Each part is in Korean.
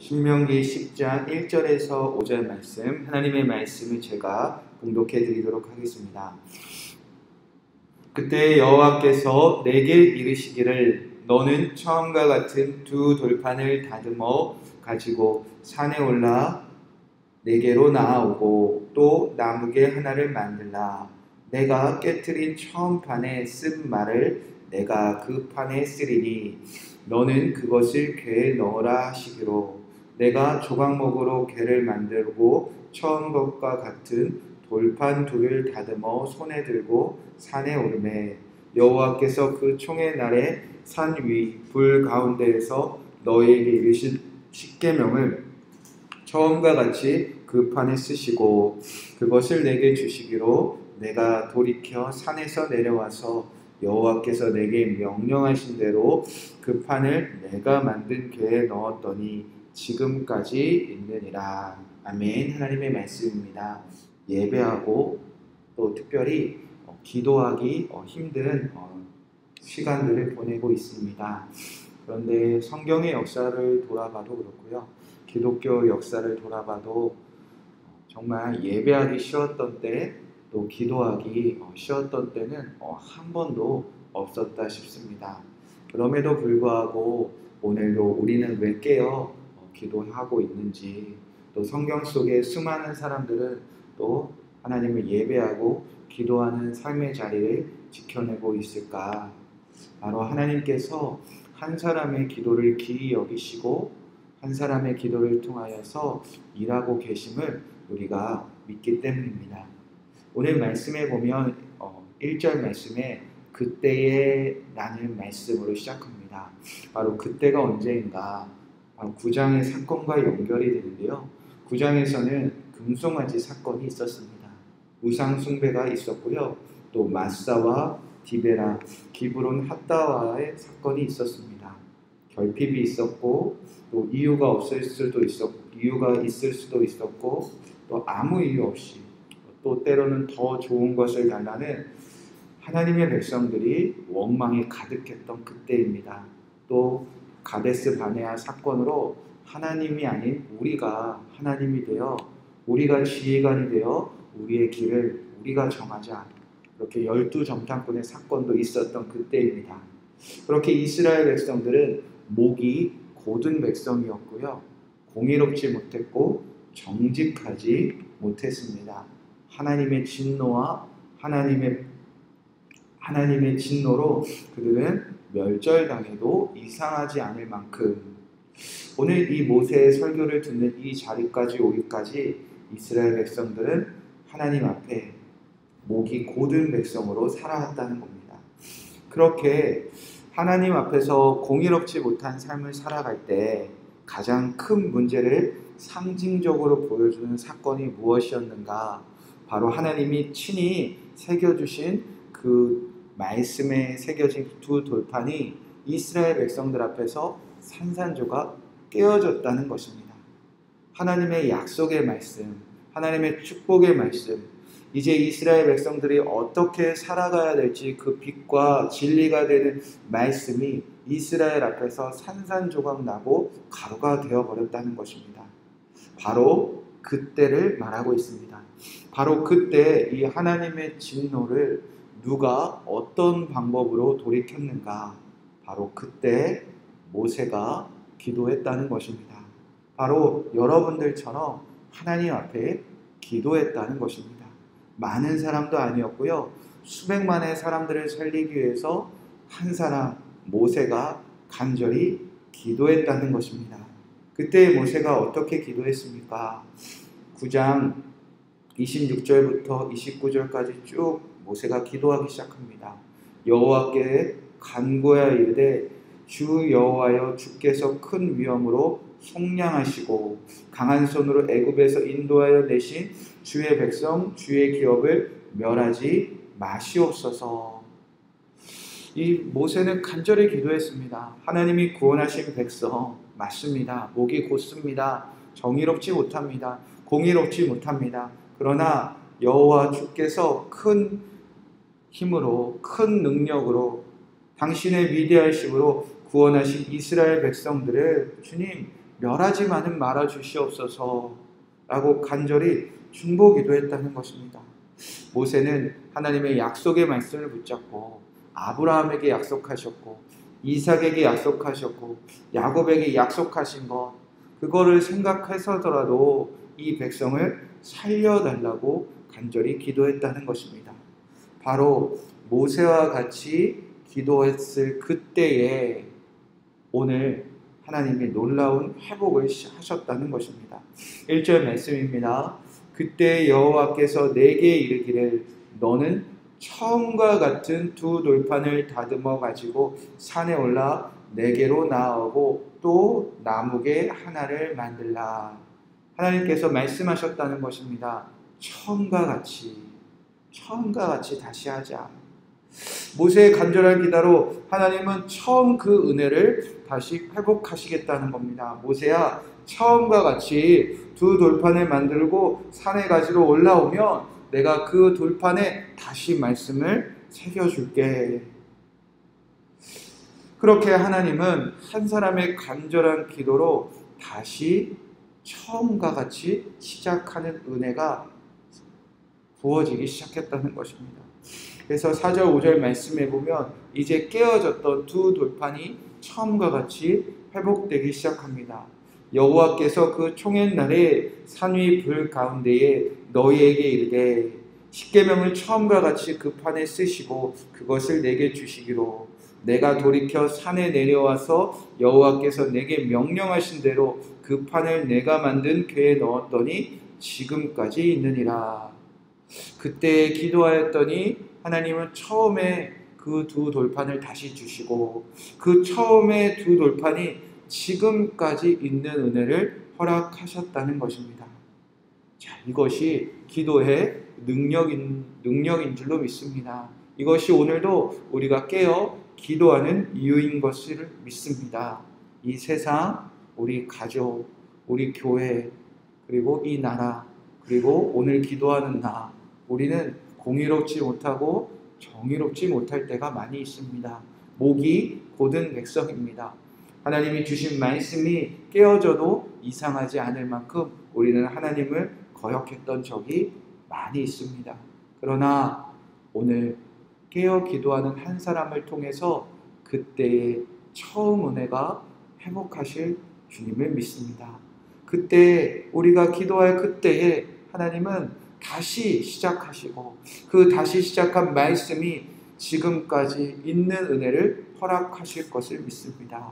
신명기 10장 1절에서 5절 말씀, 하나님의 말씀을 제가 봉독해 드리도록 하겠습니다. 그때 여호와께서 내게 이르시기를 너는 처음과 같은 두 돌판을 다듬어 가지고 산에 올라 내게로 나아오고 또 나무개 하나를 만들라. 내가 깨트린 처음 판에 쓴 말을 내가 그 판에 쓰리니 너는 그것을 궤에 넣으라 하시기로 내가 조각목으로 궤를 만들고 처음 것과 같은 돌판 둘을 다듬어 손에 들고 산에 오르매 여호와께서 그 총의 날에 산 위 불 가운데에서 너희에게 이르신 십계명을 처음과 같이 그 판에 쓰시고 그것을 내게 주시기로 내가 돌이켜 산에서 내려와서 여호와께서 내게 명령하신 대로 그 판을 내가 만든 궤에 넣었더니 지금까지 있느니라. 아멘. 하나님의 말씀입니다. 예배하고 또 특별히 기도하기 힘든 시간들을 보내고 있습니다. 그런데 성경의 역사를 돌아봐도 그렇고요. 기독교 역사를 돌아봐도 정말 예배하기 쉬웠던 때, 또 기도하기 쉬웠던 때는 한 번도 없었다 싶습니다. 그럼에도 불구하고 오늘도 우리는 왜 깨어 기도하고 있는지, 또 성경 속에 수많은 사람들은 또 하나님을 예배하고 기도하는 삶의 자리를 지켜내고 있을까? 바로 하나님께서 한 사람의 기도를 기이 여기시고 한 사람의 기도를 통하여서 일하고 계심을 우리가 믿기 때문입니다. 오늘 말씀에 보면 1절 말씀에 그때에 라는 말씀으로 시작합니다. 바로 그때가 언제인가? 바로 9장의 사건과 연결이 되는데요. 9장에서는 금송아지 사건이 있었습니다. 우상 숭배가 있었고요. 또 마사와 디베라, 기브론 핫다와의 사건이 있었습니다. 결핍이 있었고 또 이유가 있을 수도 있었고 또 아무 이유 없이 또 때로는 더 좋은 것을 달라는 하나님의 백성들이 원망이 가득했던 그때입니다. 또 가데스 바네아 사건으로 하나님이 아닌 우리가 하나님이 되어 우리가 지휘관이 되어 우리의 길을 우리가 정하자, 그렇게 12정탐꾼의 사건도 있었던 그때입니다. 그렇게 이스라엘 백성들은 목이 고든 백성이었고요. 공의롭지 못했고 정직하지 못했습니다. 하나님의 진노와 하나님의 진노로 그들은 멸절당해도 이상하지 않을 만큼 오늘 이 모세의 설교를 듣는 이 자리까지 오기까지 이스라엘 백성들은 하나님 앞에 목이 고든 백성으로 살아왔다는 겁니다. 그렇게 하나님 앞에서 공의롭지 못한 삶을 살아갈 때 가장 큰 문제를 상징적으로 보여주는 사건이 무엇이었는가? 바로 하나님이 친히 새겨주신 그 말씀에 새겨진 두 돌판이 이스라엘 백성들 앞에서 산산조각 깨어졌다는 것입니다. 하나님의 약속의 말씀, 하나님의 축복의 말씀, 이제 이스라엘 백성들이 어떻게 살아가야 될지 그 빛과 진리가 되는 말씀이 이스라엘 앞에서 산산조각 나고 가루가 되어버렸다는 것입니다. 바로 그때를 말하고 있습니다. 바로 그때 이 하나님의 진노를 누가 어떤 방법으로 돌이켰는가? 바로 그때 모세가 기도했다는 것입니다. 바로 여러분들처럼 하나님 앞에 기도했다는 것입니다. 많은 사람도 아니었고요. 수백만의 사람들을 살리기 위해서 한 사람 모세가 간절히 기도했다는 것입니다. 그때 모세가 어떻게 기도했습니까? 9장 26절부터 29절까지 쭉 모세가 기도하기 시작합니다. 여호와께 간구하여 이르되 주 여호와여, 주께서 큰 위엄으로 속량하시고 강한 손으로 애굽에서 인도하여 내신 주의 백성 주의 기업을 멸하지 마시옵소서. 이 모세는 간절히 기도했습니다. 하나님이 구원하신 백성 맞습니다. 목이 곧습니다. 정의롭지 못합니다. 공의롭지 못합니다. 그러나 여호와 주께서 큰 힘으로 큰 능력으로 당신의 위대하심으로 구원하신 이스라엘 백성들을 주님 멸하지만은 말아 주시옵소서 라고 간절히 중보기도했다는 것입니다. 모세는 하나님의 약속의 말씀을 붙잡고 아브라함에게 약속하셨고 이삭에게 약속하셨고 야곱에게 약속하신 것, 그거를 생각해서더라도 이 백성을 살려달라고 간절히 기도했다는 것입니다. 바로 모세와 같이 기도했을 그때에 오늘 하나님이 놀라운 회복을 하셨다는 것입니다. 1절 말씀입니다. 그때 여호와께서 내게 이르기를 너는 처음과 같은 두 돌판을 다듬어 가지고 산에 올라 내게로 나아오고 또 나무개 하나를 만들라. 하나님께서 말씀하셨다는 것입니다. 처음과 같이 다시 하자. 모세의 간절한 기도로 하나님은 처음 그 은혜를 다시 회복하시겠다는 겁니다. 모세야, 처음과 같이 두 돌판을 만들고 산에 가지러 올라오면 내가 그 돌판에 다시 말씀을 새겨줄게. 그렇게 하나님은 한 사람의 간절한 기도로 다시 처음과 같이 시작하는 은혜가 부어지기 시작했다는 것입니다. 그래서 4절 5절 말씀에 보면 이제 깨어졌던 두 돌판이 처음과 같이 회복되기 시작합니다. 여호와께서 그 총회 날에 산 위 불 가운데에 너희에게 이르되 십계명을 처음과 같이 그 판에 쓰시고 그것을 내게 주시기로 내가 돌이켜 산에 내려와서 여호와께서 내게 명령하신 대로 그 판을 내가 만든 궤에 넣었더니 지금까지 있느니라. 그때 기도하였더니 하나님은 처음에 그 두 돌판을 다시 주시고 그 처음에 두 돌판이 지금까지 있는 은혜를 허락하셨다는 것입니다. 자, 이것이 기도의 능력인 줄로 믿습니다. 이것이 오늘도 우리가 깨어 기도하는 이유인 것을 믿습니다. 이 세상, 우리 가족, 우리 교회, 그리고 이 나라, 그리고 오늘 기도하는 나, 우리는 공의롭지 못하고 정의롭지 못할 때가 많이 있습니다. 목이 곧은 백성입니다. 하나님이 주신 말씀이 깨어져도 이상하지 않을 만큼 우리는 하나님을 거역했던 적이 많이 있습니다. 그러나 오늘 깨어 기도하는 한 사람을 통해서 그때의 처음 은혜가 회복하실 주님을 믿습니다. 그때 우리가 기도할 그때에 하나님은 다시 시작하시고 그 다시 시작한 말씀이 지금까지 있는 은혜를 허락하실 것을 믿습니다.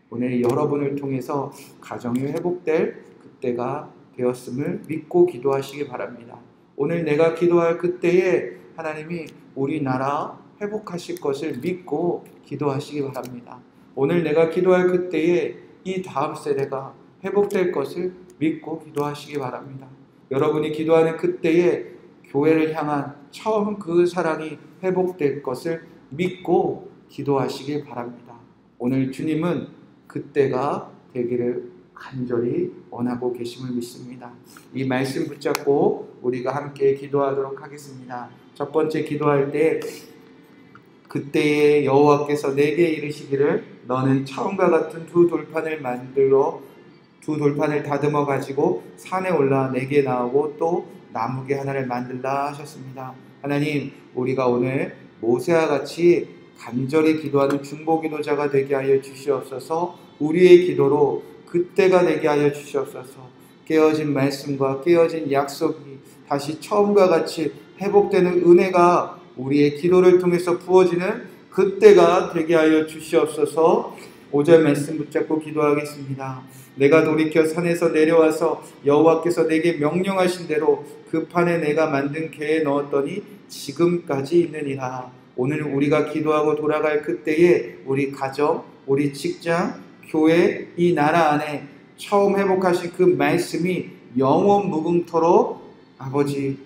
오늘 여러분을 통해서 가정이 회복될 그때가 되었음을 믿고 기도하시기 바랍니다. 오늘 내가 기도할 그때에 하나님이 우리나라 회복하실 것을 믿고 기도하시기 바랍니다. 오늘 내가 기도할 그때에 이 다음 세대가 회복될 것을 믿고 기도하시기 바랍니다. 여러분이 기도하는 그때에 교회를 향한 처음 그 사랑이 회복될 것을 믿고 기도하시길 바랍니다. 오늘 주님은 그때가 되기를 간절히 원하고 계심을 믿습니다. 이 말씀 붙잡고 우리가 함께 기도하도록 하겠습니다. 첫 번째 기도할 때 그때에 여호와께서 내게 이르시기를 너는 처음과 같은 두 돌판을 다듬어 가지고 산에 올라 내게 나오고 또 나무개 하나를 만들라 하셨습니다. 하나님, 우리가 오늘 모세와 같이 간절히 기도하는 중보기도자가 되게 하여 주시옵소서. 우리의 기도로 그때가 되게 하여 주시옵소서. 깨어진 말씀과 깨어진 약속이 다시 처음과 같이 회복되는 은혜가 우리의 기도를 통해서 부어지는 그때가 되게 하여 주시옵소서. 5절 말씀 붙잡고 기도하겠습니다. 내가 돌이켜 산에서 내려와서 여호와께서 내게 명령하신 대로 그 판에 내가 만든 궤에 넣었더니 지금까지 있느니라. 오늘 우리가 기도하고 돌아갈 그때에 우리 가정, 우리 직장, 교회, 이 나라 안에 처음 회복하신 그 말씀이 영원 무궁토록 아버지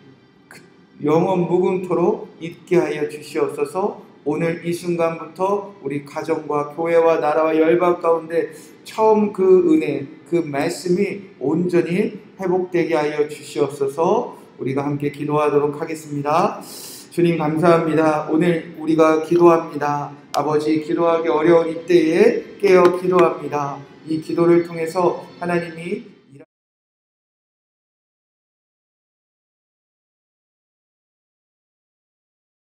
영원 무궁토록 있게 하여 주시옵소서. 오늘 이 순간부터 우리 가정과 교회와 나라와 열방 가운데 처음 그 은혜, 그 말씀이 온전히 회복되게 하여 주시옵소서. 우리가 함께 기도하도록 하겠습니다. 주님 감사합니다. 오늘 우리가 기도합니다. 아버지, 기도하기 어려운 이때에 깨어 기도합니다. 이 기도를 통해서 하나님이